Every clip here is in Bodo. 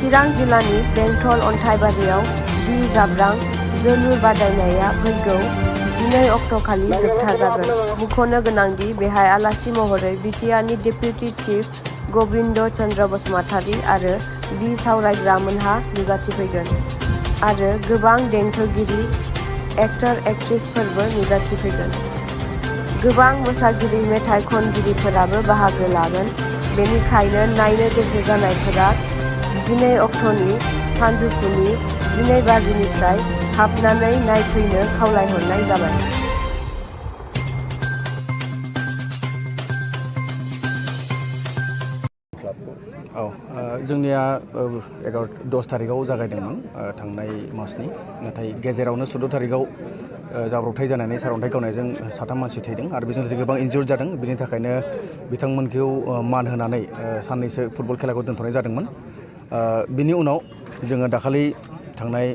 चिरां जिल्लानि बेंटल अन्थाइबारियाव दि जाब्रां जोलुर बादायनाया फैगौ 12 अक्ट'खालि जोबथा जागोन। मुंख'नो गोनांदि बेहाय आलासि महरै बिटिआरनि डेपुटि चिफ गबिन्द चन्द्र बसुमतारी आरो बि सावरायग्रा मोनहा नुजाथिफैगोन आरो गोबां देंखोगिरि एक्टर एक्ट्रेसफोरबो नुजाथिफैगोन। गोबां मोसागिरि मेथाइ खनगिरिफोराबो बाहागो लागोन। बेनिखायनो नायनो गोसो जानायफोरा 12 अक्ट'नि सानजौफुनि 12 बाजिनिफ्राय हाबनानै नायफैनो खावलायहरनाय जाबाय। जोंनिया 10 तारिखाव जागायदोंमोन थांनाय मासनि, नाथाय गेजेरावनो 14 तारिखाव जाब्रबथाय जानानै सारअन्थाइ गावनायजों 7 मानसि थैदों आरो बेजों लोगोसे गोबां इनजुर जादों। बेनि थाखायनो बिथांमोनखौ मान होनानै साननैसो फुटबल खेलाखौ दोनथ'नाय जादोंमोन। बिनि उनाव जोङो दाखालि थांनाय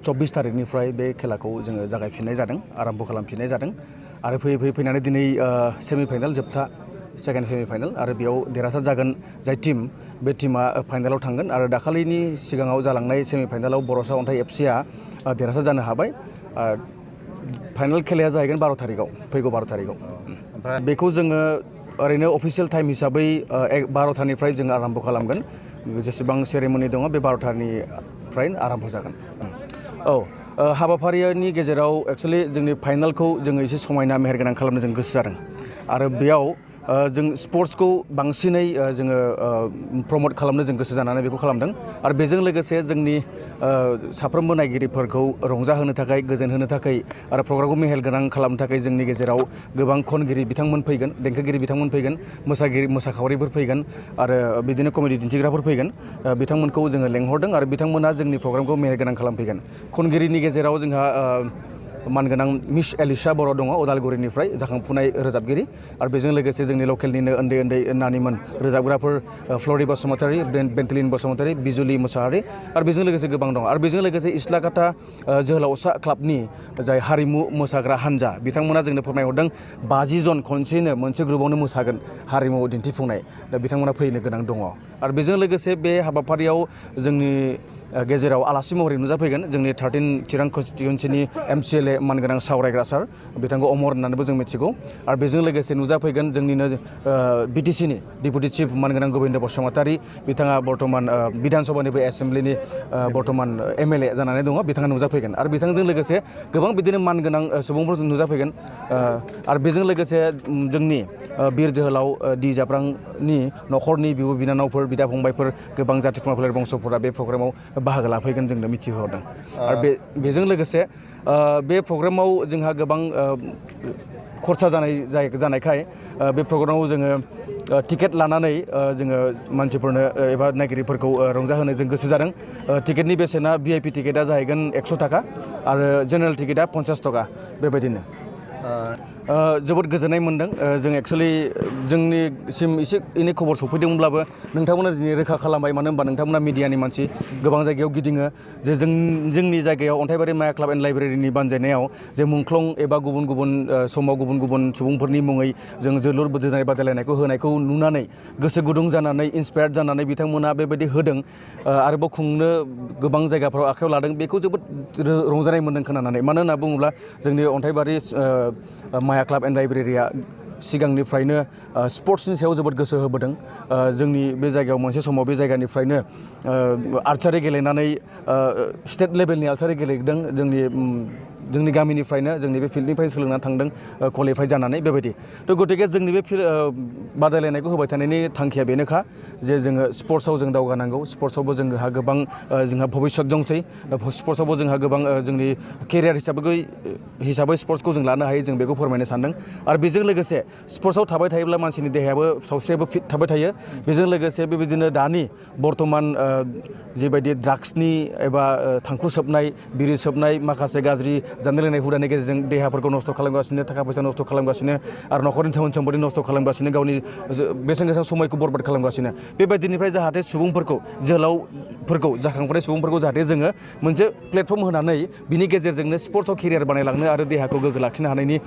24 तारिखनिफ्राय बे खेलाखौ जोङो जागायफिननाय जादों, आरम्भ खालामफिननाय जादों आरो फैयै फैनानै दिनै सेमिफाइनाल जोबथा सेकेन्ड सेमिफाइनाल आरो बेयाव देरहासार जागोन जाय टीम, बे टीमा फाइनालाव थांगोन आरो दाखालिनि सिगाङाव जालांनाय सेमिफाइनालाव बर'सा अन्थाइ एफसिआ देरहासार जानो हाबाय। फाइनाल खेलाया जाहैगोन 12 तारिखाव, फैगौ 12 तारिखाव। बेखौ जोङो ओरैनो अफिसियेल टाइम हिसाबै 12 तानिफ्राय जों आरम्भ खालामगोन। जेसेबां सेरेमनि दङ बे 12 तानिफ्राय आरम्भ जागोन। हाबाफारिनि गेजेराव एक्सुवेलि जोंनि फाइनालखौ जोङो एसे समायना मेहेरगोनां खालामनो जों गोसो जादों आरो बेयाव जों स्पर्ट्सखौ बांसिनै जोङो प्रमट खालामनो जों गोसो जानानै बेखौ खालामदों आरो बेजों लोगोसे जोंनि साफ्रोमबो नायगिरिफोरखौ रंजाहोनो थाखाय, गोजोन होनो थाखाय आरो प्रग्रामखौ मेहेरगोनां खालामनो थाखाय जोंनि गेजेराव गोबां खनगिरि बिथांमोन फैगोन, देंखोगिरि बिथांमोन फैगोन, मोसाखावरिफोर फैगोन आरो बिदिनो कमेडि दिन्थिग्राफोर फैगोन। बिथांमोनखौ जोङो लेंहरदों आरो बिथांमोना जोंनि प्रग्रामखौ मेहेरगोनां खालामफैगोन। खनगिरिनि गेजेराव जोंहा मानगोनां मिस एलिसा बर' दङ, उदालगुरिनिफ्राय जाखांफुनाय रोजाबगिरि आरो बेजों लोगोसे जोंनि लकेलनिनो उन्दै उन्दै नानिमोन रोजाबग्राफोर फ्ल'रि बसुमतारी, बेन्टलिन बसुमतारी, बिजुलि मुसाहारि आरो बेजों लोगोसे गोबां दं। आरो बेजों लोगोसे इस्लाकाटा जोहोलावसा क्लाबनि जाय हारिमु मोसाग्रा हान्जा, बिथांमोना जोंनो फोरमायहरदों 50 जन खनसेयैनो मोनसे ग्रुपआवनो मोसागोन हारिमु दिन्थिफुंनाय। दा बिथांमोना फैनो गोनां दङ आरो बेजों लोगोसे बे हाबाफारियाव जोंनि गेजेराव आलासि महरै नुजाफैगोन जोंनि 13 चिरां कन्स्टिटुवेन्सिनि MCLA मानगोनां सावरायग्रा सार, बिथांखौ अमर होननानैबो जों मिथिगौ आरो बेजों लोगोसे नुजाफैगोन जोंनिनो BTCनि डेपुटि चिफ मानगोनां गबिन्द बसुमतारी, बिथाङा बर्तमान बिधान सभानिबो एसेम्ब्लिनि बर्तमान MLA जानानै दङ, बिथाङा नुजाफैगोन आरो बिथांजों लोगोसे गोबां बिदिनो मानगोनां सुबुंफोर नुजाफैगोन आरो बेजों लोगोसे जोंनि बिर जोहोलाव दि जाब्रांनि न'खरनि बिब' बिनानावफोर, बिदा फंबायफोर, गोबां जाथि खुरमा फोलेर बंस'फोरा बे प्रग्रामाव बाहागो लाफैगोन जोंनो मिथिहोहरदों आरो बेजों लोगोसे बे प्रग्रामाव जोंहा गोबां खरसा जानायखाय बे प्रग्रामाव जोङो टिकेट लानानै जोङो मानसिफोरनो एबा नायगिरिफोरखौ रंजाहोनो जों गोसो जादों। टिकेटनि बेसेना VIP टिकेटआ जाहैगोन 100 थाखा आरो जेनेरेल टिकेटआ 50 थाखा बेबायदिनो। जोबोद गोजोननाय मोनदों। जों एक्सुवेलि जोंनिसिम एसे एनै खबर सफैदोंब्लाबो नोंथांमोना दिनै रोखा खालामबाय, मानो होनबा नोंथांमोना मिडियानि मानसि गोबां जायगायाव गिदिङो जे जोंनि जायगायाव अन्थाइबारि माया क्लाब एन्ड लाइब्रेरिनि बानजायनायाव जे मुंख्लं एबा गुबुन गुबुन समाव गुबुन गुबुन सुबुंफोरनि मुङै जों जोलुर जोनाय बादायलायनायखौ होनायखौ नुनानै गोसो गुदुं जानानै इन्सपायार्ड जानानै बिथांमोना बेबायदि होदों, आरोबाव खुंनो गोबां जायगाफ्राव आखायाव लादों। बेखौ जोबोद रंजानाय मोनदों खोनानानै। मानो होनना बुङोब्ला जोंनि अन्थाइबारि माया क्लाब एन्ड लाइब्रेरिया सिगांनिफ्रायनो स्पर्ट्सनि सायाव जोबोद गोसो होबोदों। जोंनि बे जायगायाव मोनसे समाव बे जायगानिफ्रायनो आर्चारि गेलेनानै स्टेट लेभेलनि आर्चारि गेलेदों। जोंनि गामिनिफ्रायनो, जोंनि बे फिल्डनिफ्राय सोलोंनानै थांदों क्वालिफाइ जानानै बेबायदि। गतिके जोंनि बे बादायलायनायखौ होबाय थानायनि थांखिया बेनोखा जे जोङो स्पर्ट्सआव जों दावगानांगौ। स्पर्ट्सआवबो जोंहा गोबां जोंहा भबिष्यत दंसै। स्पर्ट्सआवबो जोंहा गोबां जोंनि केरियार हिसाबै स्पर्ट्सखौ जों लानो हायो, जों बेखौ फोरमायनो सानदों। आरो बेजों लोगोसे स्पर्ट्सआव थाबाय थायोब्ला मानसिनि देहायाबो, सावस्रियाबो फिट थाबाय थायो। बेजों लोगोसे बेबायदिनो दानि बर्तमान जिबायदि ड्राग्सनि एबा थांखु सोबनाय, बिरि सोबनाय, माखासे गाज्रि जानाय लोंनाय हुदानि गेजेरजों देहाफोरखौ नस्थ' खालामगासिनो, थाखा फैसा नस्थ' खालामगासिनो आरो न'खरनि धोन सम्पति नस्थ' खालामगासिनो, गावनि बेसेन गोसा समायखौ बरबाद खालामगासिनो। बेबायदिनिफ्राय जाहाथे सुबुंफोरखौ, जोहोलावफोरखौ, जाखांफुनाय सुबुंफोरखौ जाहाथे जोङो मोनसे प्लेटफर्म होनानै बिनि गेजेरजोंनो स्पर्ट्सआव केरियार बानायलांनो आरो देहाखौ गोग्गो लाखिनो हानायनि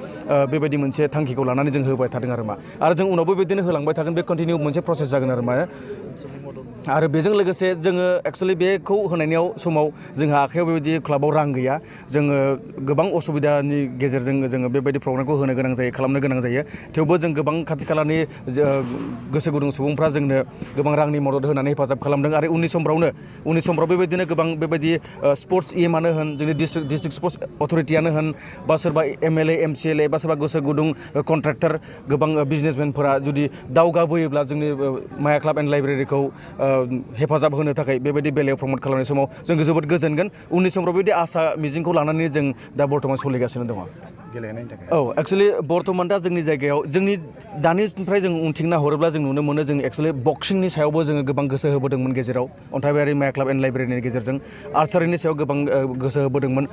बेबायदि मोनसे थांखिखौ लानानै जों होबाय थादों आरो जों उनावबो बेबायदिनो होलांबाय थागोन। बे कन्टिनिउ मोनसे प्रसेस जागोन आरो बेजों लोगोसे जोङो एक्सुवेलि बेखौ होनायनियाव समाव जोंहा आखायाव बेबायदि क्लाबाव रां गैया। जोङो गोबां असुबिदानि गेजेरजों जोङो बेबायदि प्रग्रामखौ होनो गोनां जायो, खालामनो गोनां जायो। थेवबो जों गोबां खाथि खालानि गोसो गुदुं सुबुंफ्रा जोंनो गोबां रांनि मदद होनानै हेफाजाब खालामदों आरो उननि समफ्राव बेबायदिनो गोबां बेबायदि स्पर्ट्स इएमआनो होन, जोंनि डिस्ट्रिक्ट स्पर्ट्स अथरिटियानो होन, बा सोरबा एमएलए एमसिएलए बा सोरबा गोसो गुदुं कन्ट्राक्टर, गोबां बिजनेसमेनफोरा जुदि दावगाबोयोब्ला जोंनि माया क्लाब एन्ड लाइब्रेरिखौ हेफाजाब होनो थाखाय बेबायदि बेलायाव प्रमट खालामनाय समाव जों जोबोद गोजोनगोन। उननि समफ्राव बेबायदि आसा मिजिंखौ लानानै जों दा बर्थमान सोलिगासिनो दङ। गेलेनायनि थाखाय एक्सुवेलि बर्थमान दा जोंनि जायगायाव जोंनि दानिफ्राय जों उनथिं नाहरोब्ला जों नुनो मोनो जों एक्सुवेलि बक्सिंनि सायावबो जोङो गोबां गोसो होबोदोंमोन गेजेराव, अन्थाइबारि माया क्लाब एन्ड लाइब्रेरिनि गेजेरजों आर्चारिनि सायाव गोबां गोसो होबोदोंमोन,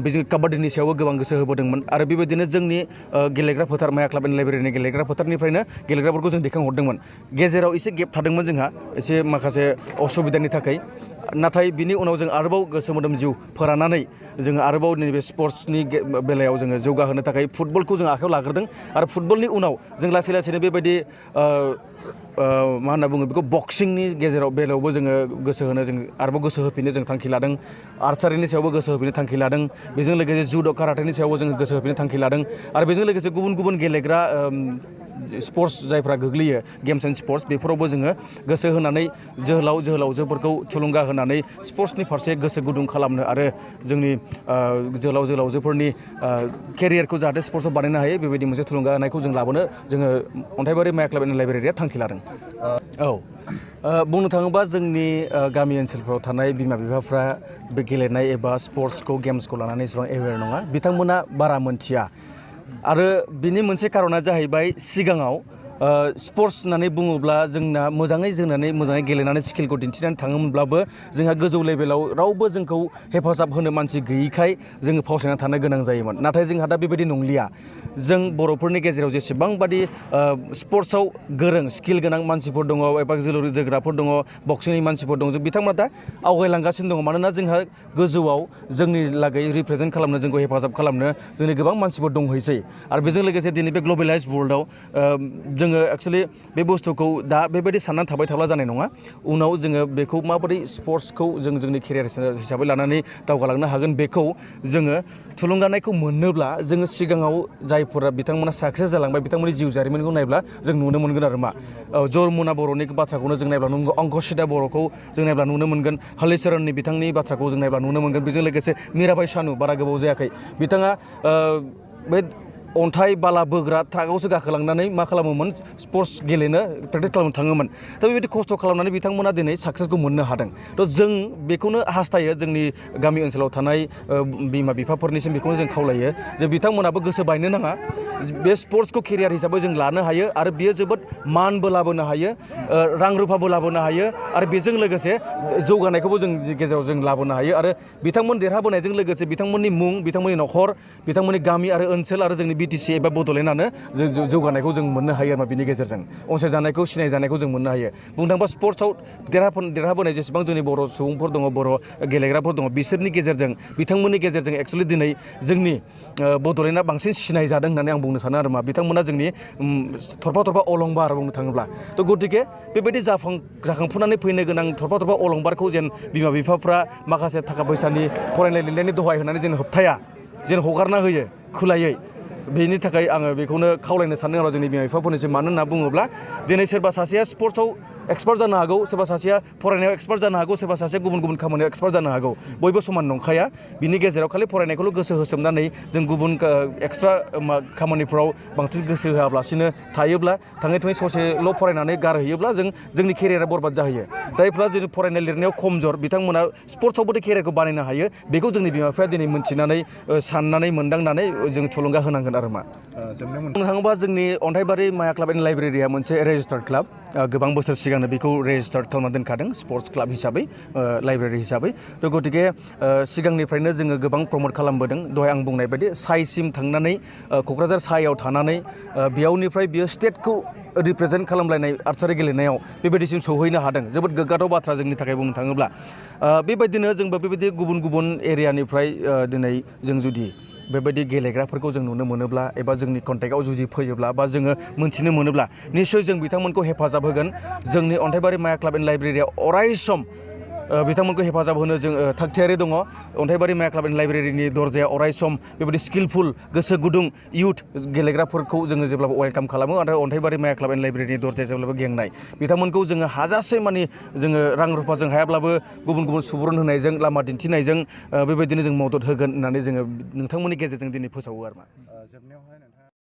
बेजों काबाड्डिनि सायावबो गोबां गोसो होबोदोंमोन आरो बेबायदिनो जोंनि गेलेग्रा फोथार माया क्लाब एन्ड लाइब्रेरिनि गेलेग्रा फोथारनिफ्रायनो गेलेग्राफोरखौ जों दैखांहरदोंमोन। गेजेराव एसे गेप थादोंमोन जोंहा, एसे माखासे असुबिदानि थाखाय, नाथाय बिनि उनाव जों आरोबाव गोसो मोदोम जिउ फोराननानै जोङो आरोबाव नैबे स्पर्ट्सनि बेलायाव जोङो जौगाहोनो थाखाय फुटबलखौ जों आखायाव लाग्रोदों आरो फुटबलनि उनाव जों लासै लासैनो बेबायदि मा होनना बुङो बेखौ बक्सिंनि बेलायावबो जोङो गोसो होनो, जों आरोबाव गोसो होफिननो जों थांखि लादों। आर्चारिनि सायावबो गोसो होफिननो थांखि लादों। बेजों लोगोसे जुद' काराटेनि सायावबो जोङो गोसो होफिननो थांखि लादों आरो बेजों लोगोसे गुबुन गुबुन गेलेग्रा स्पर्ट्स जायफ्रा गोग्लैयो गेम्स एन्ड स्पर्ट्स, बेफोरावबो जोङो गोसो होनानै जोहोलावजोफोरखौ थुलुंगा होनानै स्पर्ट्सनि फारसे गोसो गुदुं खालामनो आरो जोंनि जोहोलावजोफोरनि केरियारखौ जाहाथे स्पर्ट्सआव बानायनो हायो, बेबायदि मोनसे थुलुंगा होनायखौ जों लाबोनो जोङो अन्थाइबारि माया क्लाब एन्ड लाइब्रेरिया थांखि लादों। बुंनो थाङोबा जोंनि गामि ओनसोलफ्राव थानाय बिमा बिफाफ्रा बे गेलेनाय एबा स्पर्ट्सखौ, गेम्सखौ लानानै एसेबां एवेर नङा, बिथांमोना बारा मोनथिया आरो बिनि मोनसे कारना जाहैबाय सिगाङाव स्पर्ट्स होननानै बुङोब्ला जोंना मोजाङै गेलेनानै स्किलखौ दिन्थिनानै थाङोमोनब्लाबो जोंहा गोजौ लेभेलाव रावबो जोंखौ हेफाजाब होनो मानसि गैयिखाय जोङो फावसायना थानो गोनां जायोमोन। नाथाय जोंहा दा बेबायदि नंलिया। जों बर'फोरनि गेजेराव जेसेबांबादि स्पर्ट्सआव गोरों स्किल गोनां मानसिफोर दङ एबा जोलुर जोग्राफोर दङ, बक्सिंनि मानसिफोर दङ, जों बिथांमोना दा आवगायलांगासिनो दङ। मानोना जोंहा गोजौआव जोंनि लागै रिप्रेजेन्ट खालामनो, जोंखौ हेफाजाब खालामनो जोंनि गोबां मानसिफोर दंहैसै आरो बेजों लोगोसे दिनै बे ग्लबेलाइज वर्ल्डआव जोङो एक्सुवेलि बे बुस्थुखौ दा बेबायदि साननानै थाबाय थाब्ला जानाय नङा। उनाव जोङो बेखौ माबोरै स्पर्ट्सखौ जों जोंनि केरियार हिसाबै लानानै दावगालांनो हागोन, बेखौ जोङो थुलुंगानायखौ मोननोब्ला जोङो सिगाङाव जायफोरा बिथांमोना साक्सेस जालांबाय बिथांमोननि जिउ जारिमिनखौ नायब्ला जों नुनो मोनगोन आरो मा जरमुना बर'नि बाथ्राखौनो जों नायब्ला नुनो, अंकुसिता बर'खौ जों नायब्ला नुनो मोनगोन, हलिचरननि बिथांनि बाथ्राखौ जों नायब्ला नुनो मोनगोन। बेजों लोगोसे मिराबाइ चानु, बारा गोबाव जायाखै, बिथाङा बे अन्थाइ बाला बोग्रा ट्राकआवसो गाखोलांनानै मा खालामोमोन, स्पर्ट्स गेलेनो प्रेक्टिस खालामनो थाङोमोन। दा बेबायदि खस्थ' खालामनानै बिथांमोना दिनै साक्सेसखौ मोननो हादों। थ' जों बेखौनो हास्थायो, जोंनि गामि ओनसोलाव थानाय बिमा बिफाफोरनिसिम बेखौनो जों खावलायो जे बिथांमोनाबो गोसो बायनो नाङा। बे स्पर्ट्सखौ केरियार हिसाबै जों लानो हायो आरो बियो जोबोद मानबो लाबोनो हायो, रां रुफाबो लाबोनो हायो आरो बेजों लोगोसे जौगानायखौबो जोंनि गेजेराव जों लाबोनो हायो आरो बिथांमोन देरहाबोनायजों लोगोसे बिथांमोननि मुं, बिथांमोननि न'खर, बिथांमोननि गामि आरो ओनसोल आरो जोंनि बिटिसि एबा बड'लेण्डआनो जौगानायखौ जों मोननो हायो आरो बिनि गेजेरजों अनसायजानायखौ, सिनायजानायखौ जों मोननो हायो। बुंनो थाङोबा स्पर्ट्सआव देरहाबोनाय जेसेबां जोंनि बर' सुबुंफोर दङ, बर' गेलेग्राफोर दङ, बिसोरनि गेजेरजों, बिथांमोननि गेजेरजों एक्सुवेलि दिनै जोंनि बड'लेण्डआ बांसिन सिनाय जादों होननानै आं बुंनो सानो आरो मा बिथांमोना जोंनि थरफा थरफा अलंबार बुंनो थाङोब्ला। थ' गतिके बेबायदि जाखांफुनानै फैनो गोनां थरफा थरफा अलंबारखौ जेन बिमा बिफाफ्रा माखासे थाखा फैसानि फरायनाय लिरनायनि दहाय होनानै जेन होबथाया, जेन हगारना होयो खुलायै, बेनि थाखाय आङो बेखौनो खावलायनो सानदों आरो जोंनि बिमा बिफाफोरनिसिम। मानो होनना बुङोब्ला दिनै सोरबा सासेया स्पर्ट्सआव एक्सपार्ट जानो हागौ, सोरबा सासेया फरायनायाव एक्सपार्ट जानो हागौ, सोरबा सासेया गुबुन गुबुन खामानियाव एक्सपार्ट जानो हागौ, बयबो समान नंखाया। बिनि गेजेराव खालि फरायनायखौल' गोसो होसोमनानै जों गुबुन एक्सट्रा खामानिफ्राव बांसिन गोसो होआब्लासिनो थायोब्ला, थाङै थुङै ससेल' फरायनानै गारहैयोब्ला जोंनि केरियारा बरबाद जाहैयो। जायफ्रा जों फरायनाय लिरनायाव खमजोर बिथांमोना स्पर्ट्सआवबो केरियारखौ बानायनो हायो, बेखौ जोंनि बिमा बिफाया दिनै मोनथिनानै, साननानै, मोनदांनानै जों थुलुंगा होनांगोन आरो मा। बुंनो थाङोबा जोंनि अन्थाइबारि माया क्लाब एन्ड लाइब्रेरिया मोनसे रेजिस्टार्ड क्लाब। गोबां बोसोर सिगांनो बेखौ रेजिस्टार खालामना दोनखादों स्पर्ट्स क्लाब हिसाबै लाइब्रेरि हिसाबै थ' गतिके सिगांनिफ्रायनो जोङो गोबां प्रमट खालामबोदों दहाय आं बुंनाय बायदि साइसिम थांनानै क'क्राझार सायाव थानानै बेयावनिफ्राय बियो स्टेटखौ रिप्रेजेन्ट खालामलायनाय आर्सारि गेलेनायाव बेबायदिसिम सौहैनो हादों जोबोद गोग्गाथाव बाथ्रा जोंनि थाखाय बुंनो थाङोब्ला बेबायदिनो जोंबो बेबायदि गुबुन गुबुन एरियानिफ्राय दिनै जों जुदि बेबायदि गेलेग्राफोरखौ जों नुनो मोनोब्ला एबा जोंनि कन्टेक्टआव जुदि फैयोब्ला बा जोङो मोन्थिनो मोनोब्ला निस्सय जों बिथांमोनखौ हेफाजाब होगोन जोंनि अन्थाइबारि माया क्लाब एन्ड लाइब्रेरिया अरायसम बिथांमोनखौ हेफाजाब होनो जों थागथियारि दङ अन्थाइबारि माया क्लाब एन्ड लाइब्रेरिनि दरजाया अरायसम बेबायदि स्किलफुल गोसो गुदुं इयुथ गेलेग्राफोरखौ जोङो जेब्लाबो वेलकाम खालामो आरो अन्थाइबारि माया क्लाब एन्ड लाइब्रेरिनि दरजाया जेब्लाबो गेंनाय बिथांमोनखौ जोङो हाजासे मानि जोङो रां रुफाजों हायाब्लाबो गुबुन गुबुन सुबुरुन होनायजों लामा दिन्थिनायजों बेबायदिनो जों मदद होगोन होननानै जोङो नोंथांमोननि गेजेरजों दिनै फोसावो आरो मा जोबनायावहाय नोंथाङा